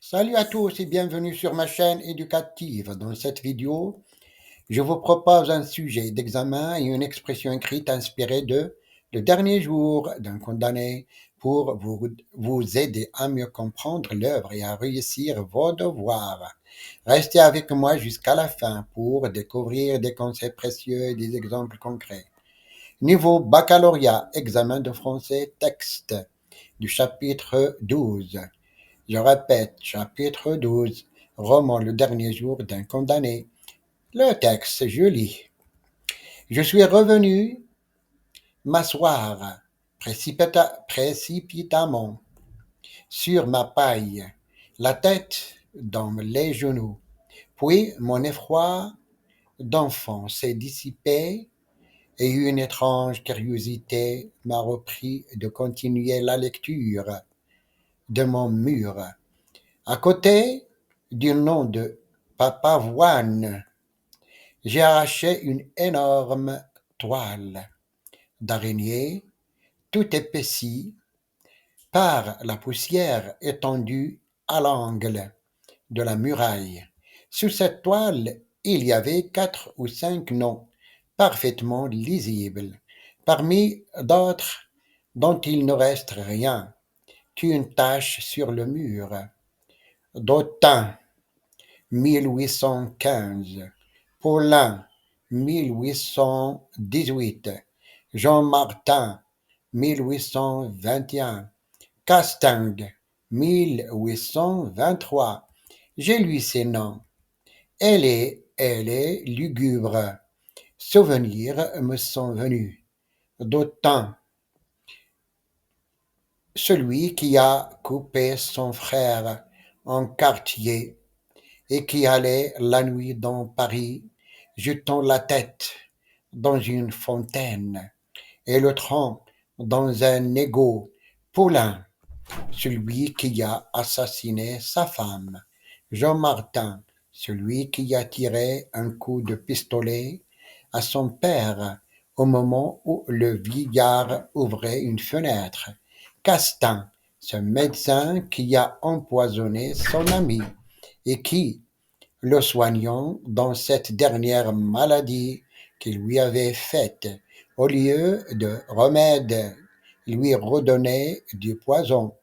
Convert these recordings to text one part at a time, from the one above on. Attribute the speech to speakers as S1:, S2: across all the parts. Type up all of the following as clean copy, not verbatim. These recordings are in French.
S1: Salut à tous et bienvenue sur ma chaîne éducative. Dans cette vidéo, je vous propose un sujet d'examen et une expression écrite inspirée de Le dernier jour d'un condamné pour vous aider à mieux comprendre l'œuvre et à réussir vos devoirs. Restez avec moi jusqu'à la fin pour découvrir des concepts précieux et des exemples concrets. Niveau baccalauréat, examen de français, texte du chapitre 12. Je répète, chapitre 12, roman Le dernier jour d'un condamné. Le texte, je lis. Je suis revenu m'asseoir précipitamment sur ma paille, la tête dans les genoux. Puis mon effroi d'enfant s'est dissipé et une étrange curiosité m'a repris de continuer la lecture de mon mur. À côté du nom de Papavoine, j'ai arraché une énorme toile d'araignée, tout épaissie par la poussière étendue à l'angle de la muraille. Sur cette toile, il y avait 4 ou 5 noms parfaitement lisibles, parmi d'autres dont il ne reste rien qu'une tache sur le mur. D'autant 1815, Paulin 1818, Jean-Martin 1821, Castaing 1823. J'ai lu ces noms. Elle est lugubre. Souvenirs me sont venus. D'autant celui qui a coupé son frère en quartier et qui allait la nuit dans Paris, jetant la tête dans une fontaine et le tronc dans un égout. Paulin, celui qui a assassiné sa femme. Jean Martin, celui qui a tiré un coup de pistolet à son père au moment où le vieillard ouvrait une fenêtre. Castin, ce médecin qui a empoisonné son ami et qui, le soignant dans cette dernière maladie qu'il lui avait faite, au lieu de remède, lui redonnait du poison.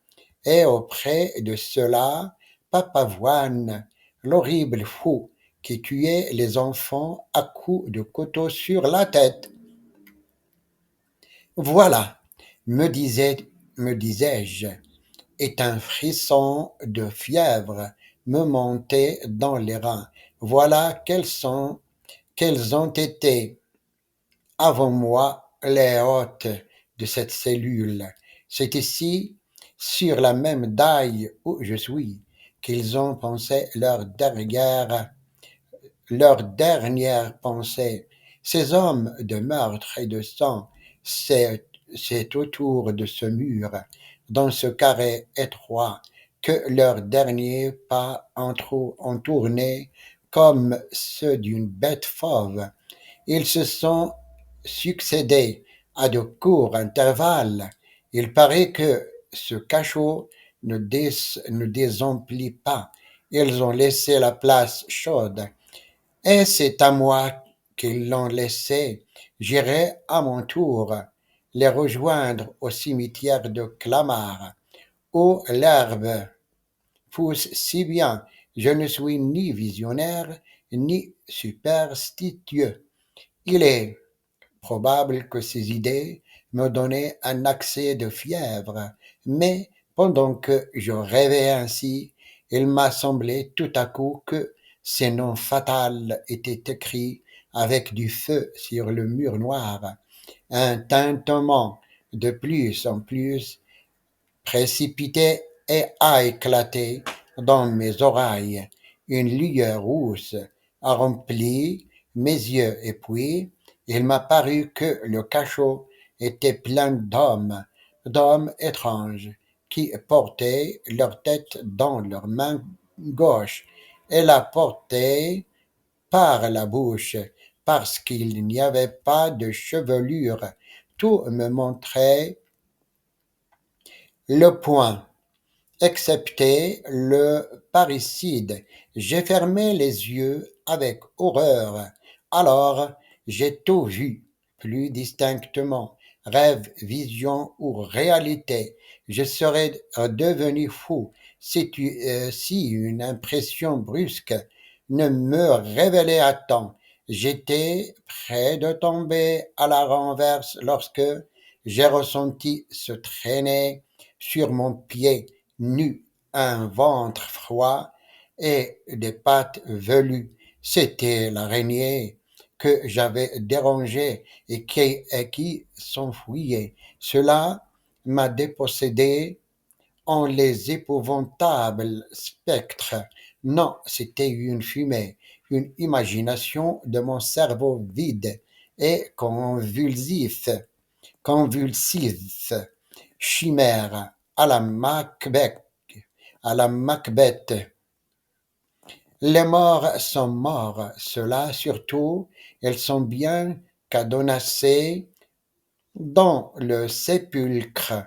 S1: Et auprès de cela, Papavoine, l'horrible fou qui tuait les enfants à coups de couteau sur la tête. Voilà, me disais-je, et un frisson de fièvre me montait dans les reins. Voilà quels ont été avant moi les hôtes de cette cellule. C'est ici, sur la même daille où je suis, qu'ils ont pensé leur dernière pensée. Ces hommes de meurtre et de sang, c'est autour de ce mur, dans ce carré étroit, que leurs derniers pas ont tourné comme ceux d'une bête fauve. Ils se sont succédé à de courts intervalles. Il paraît que ce cachot ne désemplit pas. Ils ont laissé la place chaude et c'est à moi qu'ils l'ont laissé. J'irai à mon tour les rejoindre au cimetière de Clamart, où l'herbe pousse si bien. Je ne suis ni visionnaire ni superstitieux. Il est probable que ces idées me donnaient un accès de fièvre, mais pendant que je rêvais ainsi, il m'a semblé tout à coup que ces noms fatals étaient écrits avec du feu sur le mur noir. Un tintement de plus en plus précipité et a éclaté dans mes oreilles. Une lueur rousse a rempli mes yeux et puis il m'a paru que le cachot était plein d'hommes étranges, qui portaient leur tête dans leur main gauche et la portaient par la bouche, parce qu'il n'y avait pas de chevelure. Tout me montrait le poing excepté le parricide. J'ai fermé les yeux avec horreur. Alors j'ai tout vu, plus distinctement, rêve, vision ou réalité. Je serais devenu fou si une impression brusque ne me révélait à temps. J'étais près de tomber à la renverse lorsque j'ai ressenti se traîner sur mon pied nu un ventre froid et des pattes velues. C'était l'araignée que j'avais dérangée et qui s'enfuyait. Cela m'a dépossédé en les épouvantables spectres. Non, c'était une fumée, une imagination de mon cerveau vide et convulsif, chimère à la Macbeth. Les morts sont morts, ceux-là surtout, ils sont bien cadenassés dans le sépulcre.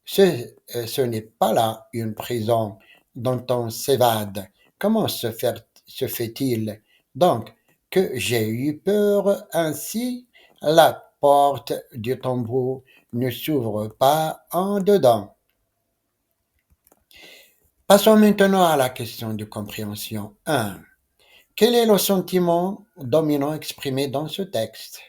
S1: Ce n'est pas là une prison dont on s'évade. Comment se fait-il donc que j'ai eu peur ainsi? La porte du tombeau ne s'ouvre pas en dedans. Passons maintenant à la question de compréhension 1. Quel est le sentiment dominant exprimé dans ce texte?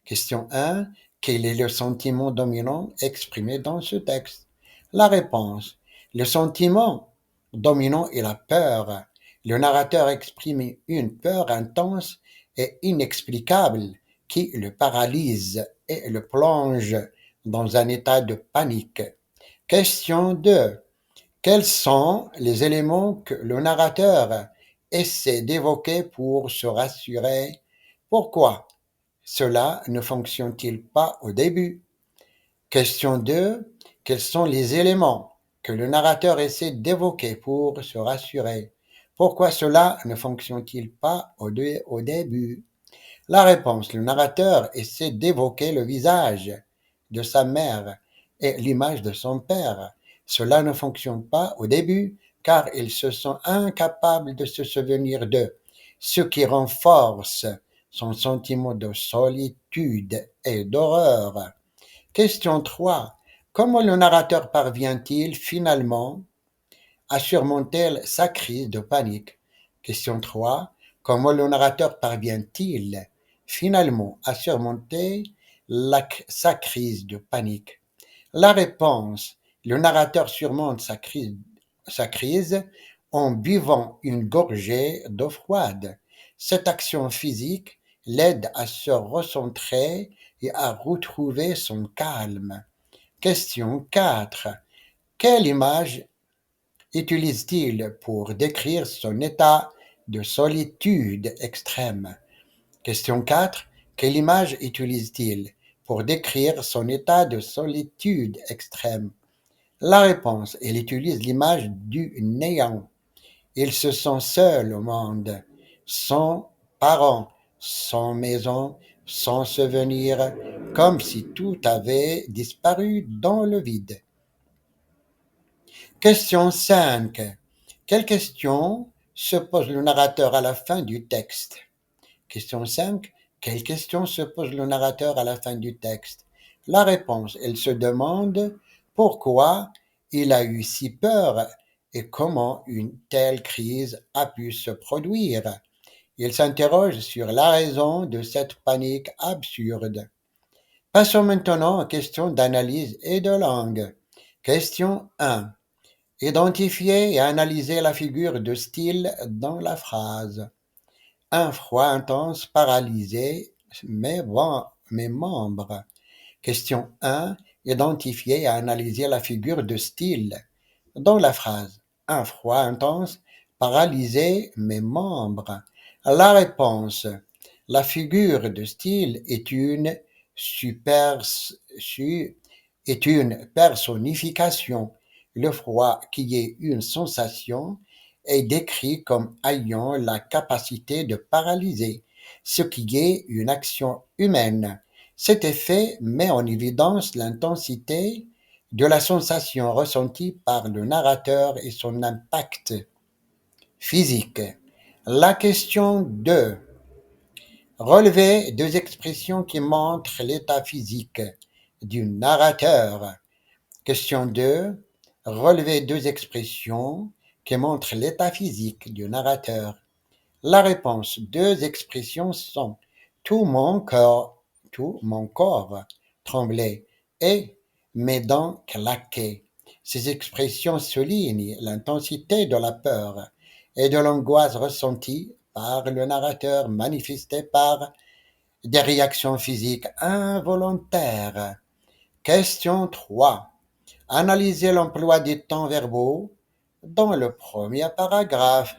S1: Question 1. Quel est le sentiment dominant exprimé dans ce texte? La réponse. Le sentiment dominant est la peur. Le narrateur exprime une peur intense et inexplicable qui le paralyse et le plonge dans un état de panique. Question 2. Quels sont les éléments que le narrateur essaie d'évoquer pour se rassurer? Pourquoi cela ne fonctionne-t-il pas au début? Question 2. Quels sont les éléments que le narrateur essaie d'évoquer pour se rassurer? Pourquoi cela ne fonctionne-t-il pas au début? La réponse. Le narrateur essaie d'évoquer le visage de sa mère et l'image de son père. Cela ne fonctionne pas au début car ils se sont incapables de se souvenir d'eux, ce qui renforce son sentiment de solitude et d'horreur. Question 3. Comment le narrateur parvient-il finalement à surmonter sa crise de panique? Question 3. Comment le narrateur parvient-il finalement à surmonter sa crise de panique? La réponse. Le narrateur surmonte sa crise en buvant une gorgée d'eau froide. Cette action physique l'aide à se recentrer et à retrouver son calme. Question 4. Quelle image utilise-t-il pour décrire son état de solitude extrême? Question 4. Quelle image utilise-t-il pour décrire son état de solitude extrême? La réponse. Il utilise l'image du néant. Il se sent seul au monde, sans parents, sans maison, sans souvenir, comme si tout avait disparu dans le vide. Question 5. Quelle question se pose le narrateur à la fin du texte? Question 5. Quelle question se pose le narrateur à la fin du texte? La réponse. Il se demande pourquoi il a eu si peur et comment une telle crise a pu se produire. Il s'interroge sur la raison de cette panique absurde. Passons maintenant aux questions d'analyse et de langue. Question 1. Identifier et analyser la figure de style dans la phrase. Un froid intense paralysait mes membres. Question 1. Identifier et analyser la figure de style dans la phrase. Un froid intense paralysait mes membres. La réponse. La figure de style est une personnification. Le froid, qui est une sensation, est décrit comme ayant la capacité de paralyser, ce qui est une action humaine. Cet effet met en évidence l'intensité de la sensation ressentie par le narrateur et son impact physique. La question 2. Relever deux expressions qui montrent l'état physique du narrateur. Question 2. Relever deux expressions qui montrent l'état physique du narrateur. La réponse. Deux expressions sont tout mon corps tremblait et mes dents claquaient. Ces expressions soulignent l'intensité de la peur et de l'angoisse ressentie par le narrateur, manifestée par des réactions physiques involontaires. Question 3. Analysez l'emploi des temps verbaux dans le premier paragraphe.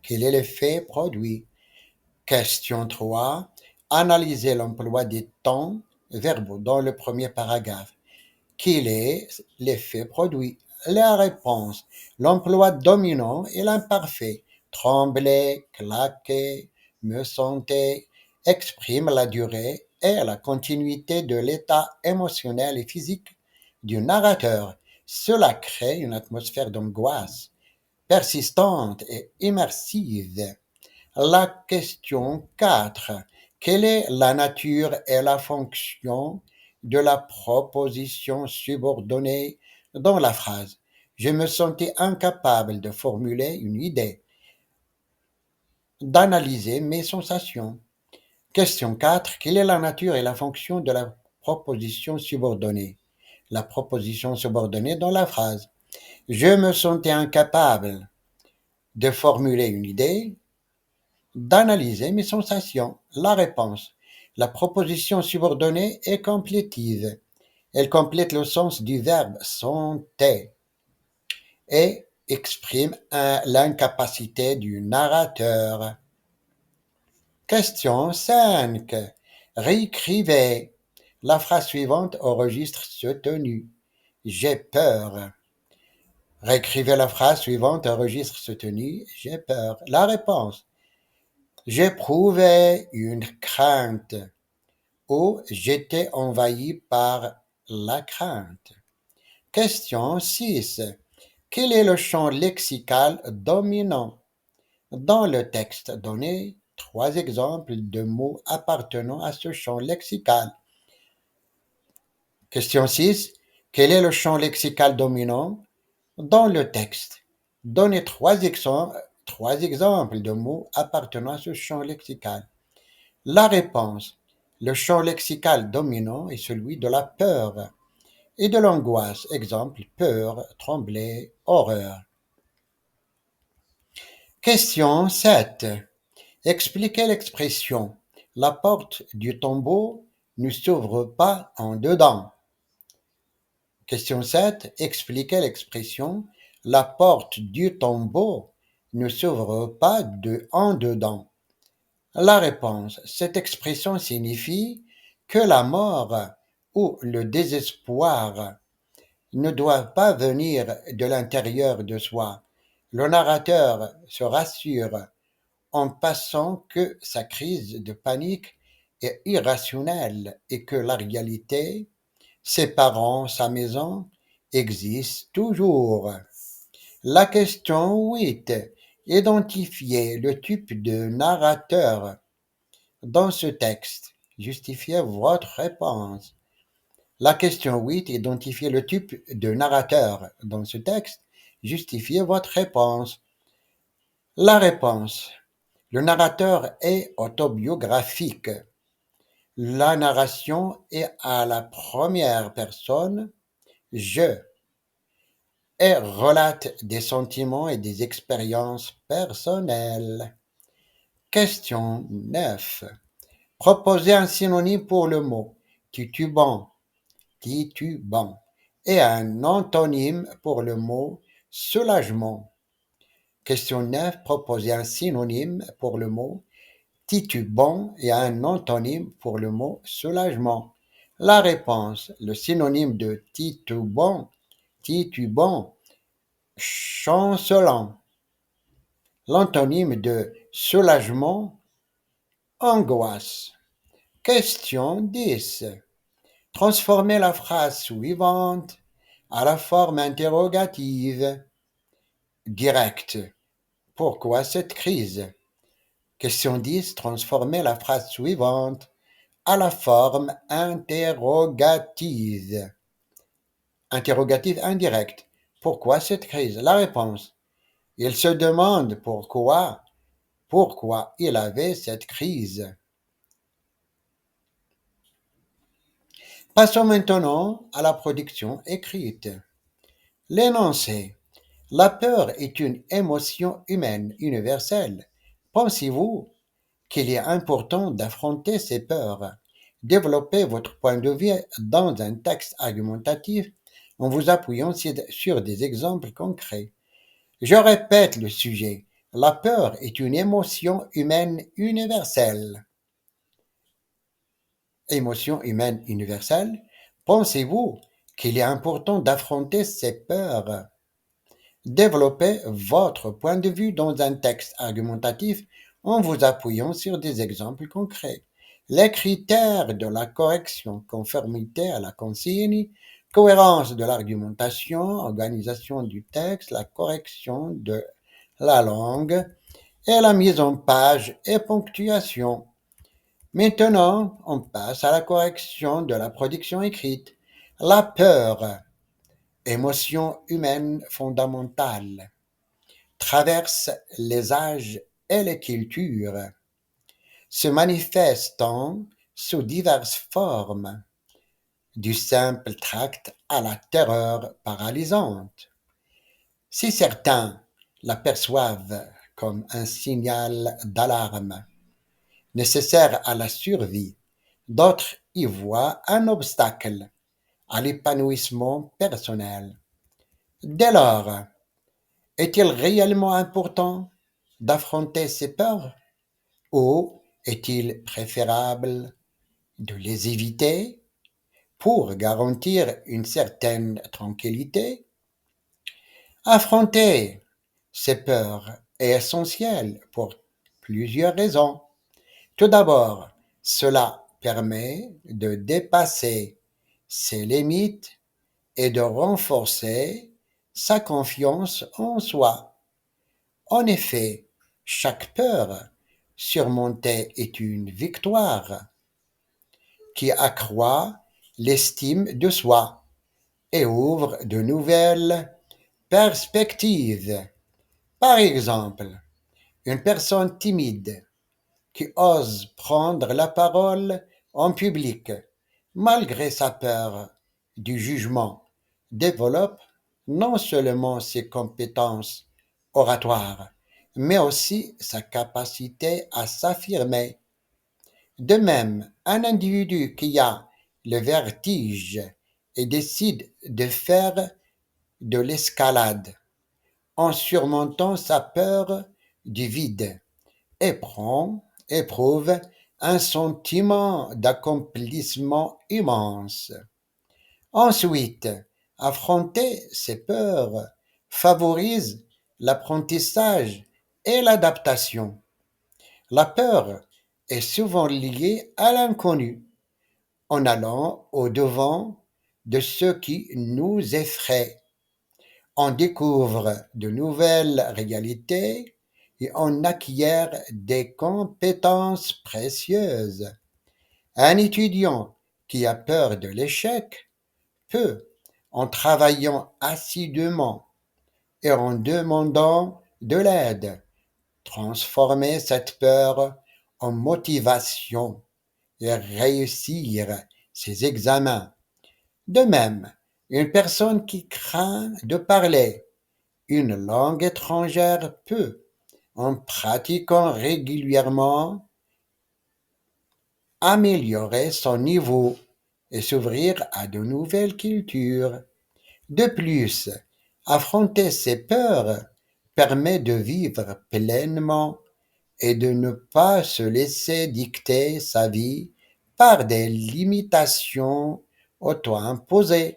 S1: Quel est l'effet produit? Question 3. Analysez l'emploi des temps verbaux dans le premier paragraphe. Quel est l'effet produit? La réponse. L'emploi dominant et l'imparfait. Trembler, claquer, me sentir exprime la durée et la continuité de l'état émotionnel et physique du narrateur. Cela crée une atmosphère d'angoisse persistante et immersive. La question 4. Quelle est la nature et la fonction de la proposition subordonnée dans la phrase? Je me sentais incapable de formuler une idée, d'analyser mes sensations. Question 4. Quelle est la nature et la fonction de la proposition subordonnée? La proposition subordonnée dans la phrase. Je me sentais incapable de formuler une idée, d'analyser mes sensations. La réponse. La proposition subordonnée est complétive. Elle complète le sens du verbe sentait et exprime l'incapacité du narrateur. Question 5. Réécrivez la phrase suivante au registre soutenu. J'ai peur. Réécrivez la phrase suivante au registre soutenu. J'ai peur. La réponse. J'éprouvais une crainte ou j'étais envahi par la crainte. Question 6. Quel est le champ lexical dominant? Dans le texte donné, trois exemples de mots appartenant à ce champ lexical. Question 6. Quel est le champ lexical dominant? Dans le texte, donnez trois exemples de mots appartenant à ce champ lexical. La réponse. Le champ lexical dominant est celui de la peur et de l'angoisse. Exemple, peur, trembler, horreur. Question 7. Expliquez l'expression. La porte du tombeau ne s'ouvre pas en dedans. Question 7. Expliquez l'expression. La porte du tombeau ne s'ouvre pas en dedans. La réponse. Cette expression signifie que la mort ou le désespoir ne doivent pas venir de l'intérieur de soi. Le narrateur se rassure en passant que sa crise de panique est irrationnelle et que la réalité, ses parents, sa maison, existe toujours. La question 8. Identifiez le type de narrateur dans ce texte. Justifiez votre réponse. La question 8. Identifiez le type de narrateur dans ce texte. Justifiez votre réponse. La réponse. Le narrateur est autobiographique. La narration est à la première personne, je, et relate des sentiments et des expériences personnelles. Question 9. Proposez un synonyme pour le mot titubant, titubant, et un antonyme pour le mot soulagement. Question 9. Proposez un synonyme pour le mot titubant et un antonyme pour le mot soulagement. La réponse. Le synonyme de titubant, chancelant. L'antonyme de soulagement, angoisse. Question 10. Transformez la phrase suivante à la forme interrogative directe. Pourquoi cette crise? Question 10. Transformez la phrase suivante à la forme interrogative. Interrogative indirect. Pourquoi cette crise? La réponse. Il se demande pourquoi il avait cette crise. Passons maintenant à la production écrite. L'énoncé. La peur est une émotion humaine universelle. Pensez-vous qu'il est important d'affronter ces peurs? Développez votre point de vue dans un texte argumentatif en vous appuyant sur des exemples concrets. Je répète le sujet. La peur est une émotion humaine universelle. Émotion humaine universelle. Pensez-vous qu'il est important d'affronter ces peurs? Développez votre point de vue dans un texte argumentatif en vous appuyant sur des exemples concrets. Les critères de la correction, conformité à la consigne, cohérence de l'argumentation, organisation du texte, la correction de la langue et la mise en page et ponctuation. Maintenant, on passe à la correction de la production écrite. La peur, émotion humaine fondamentale, traverse les âges et les cultures, se manifestant sous diverses formes, du simple tract à la terreur paralysante. Si certains l'aperçoivent comme un signal d'alarme nécessaire à la survie, d'autres y voient un obstacle à l'épanouissement personnel. Dès lors, est-il réellement important d'affronter ces peurs ou est-il préférable de les éviter pour garantir une certaine tranquillité? Affronter ces peurs est essentiel pour plusieurs raisons. Tout d'abord, cela permet de dépasser ses limites et de renforcer sa confiance en soi. En effet, chaque peur surmontée est une victoire qui accroît l'estime de soi et ouvre de nouvelles perspectives. Par exemple, une personne timide qui ose prendre la parole en public malgré sa peur du jugement développe non seulement ses compétences oratoires, mais aussi sa capacité à s'affirmer. De même, un individu qui a le vertige et décide de faire de l'escalade en surmontant sa peur du vide éprouve un sentiment d'accomplissement immense. Ensuite, affronter ces peurs favorise l'apprentissage et l'adaptation. La peur est souvent liée à l'inconnu. En allant au-devant de ce qui nous effraie, on découvre de nouvelles réalités et on acquiert des compétences précieuses. Un étudiant qui a peur de l'échec peut, en travaillant assidûment et en demandant de l'aide, transformer cette peur en motivation et réussir ses examens. De même, une personne qui craint de parler une langue étrangère peut, en pratiquant régulièrement, améliorer son niveau et s'ouvrir à de nouvelles cultures. De plus, affronter ses peurs permet de vivre pleinement et de ne pas se laisser dicter sa vie par des limitations auto-imposées.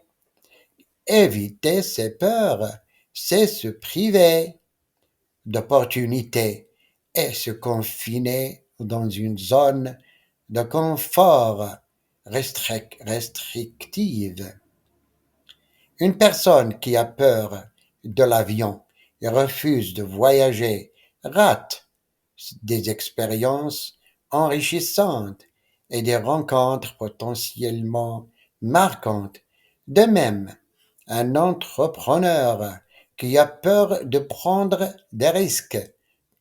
S1: Éviter ses peurs, c'est se priver d'opportunités et se confiner dans une zone de confort restrictive. Une personne qui a peur de l'avion et refuse de voyager rate des expériences enrichissantes et des rencontres potentiellement marquantes. De même, un entrepreneur qui a peur de prendre des risques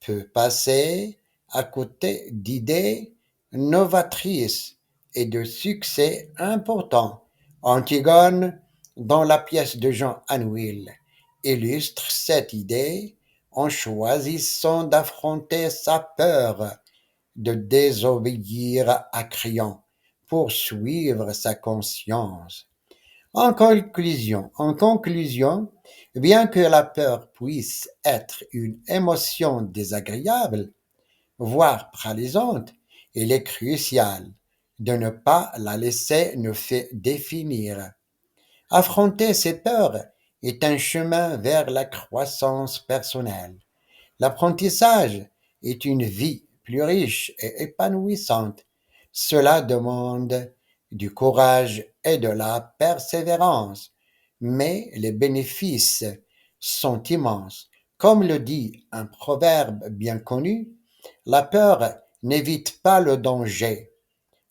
S1: peut passer à côté d'idées novatrices et de succès importants. Antigone, dans la pièce de Jean Anouilh, illustre cette idée en choisissant d'affronter sa peur de désobéir à Créon pour suivre sa conscience. En conclusion, bien que la peur puisse être une émotion désagréable, voire paralysante, il est crucial de ne pas la laisser nous définir. Affronter ces peurs est un chemin vers la croissance personnelle. L'apprentissage est une vie plus riche et épanouissante. Cela demande du courage et de la persévérance, mais les bénéfices sont immenses. Comme le dit un proverbe bien connu, la peur n'évite pas le danger.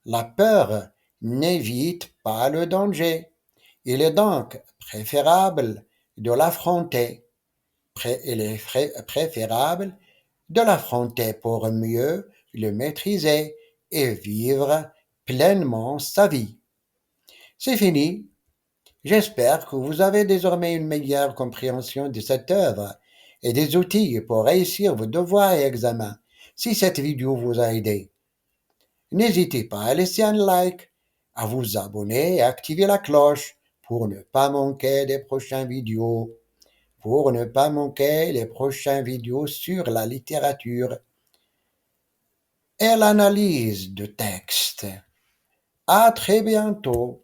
S1: La peur n'évite pas le danger. Il est donc préférable de l'affronter. Il est préférable de l'affronter pour mieux le maîtriser et vivre pleinement sa vie. C'est fini. J'espère que vous avez désormais une meilleure compréhension de cette œuvre et des outils pour réussir vos devoirs et examens. Si cette vidéo vous a aidé, n'hésitez pas à laisser un like, à vous abonner et à activer la cloche pour ne pas manquer des prochaines vidéos. Pour ne pas manquer les prochaines vidéos sur la littérature et l'analyse de textes. À très bientôt.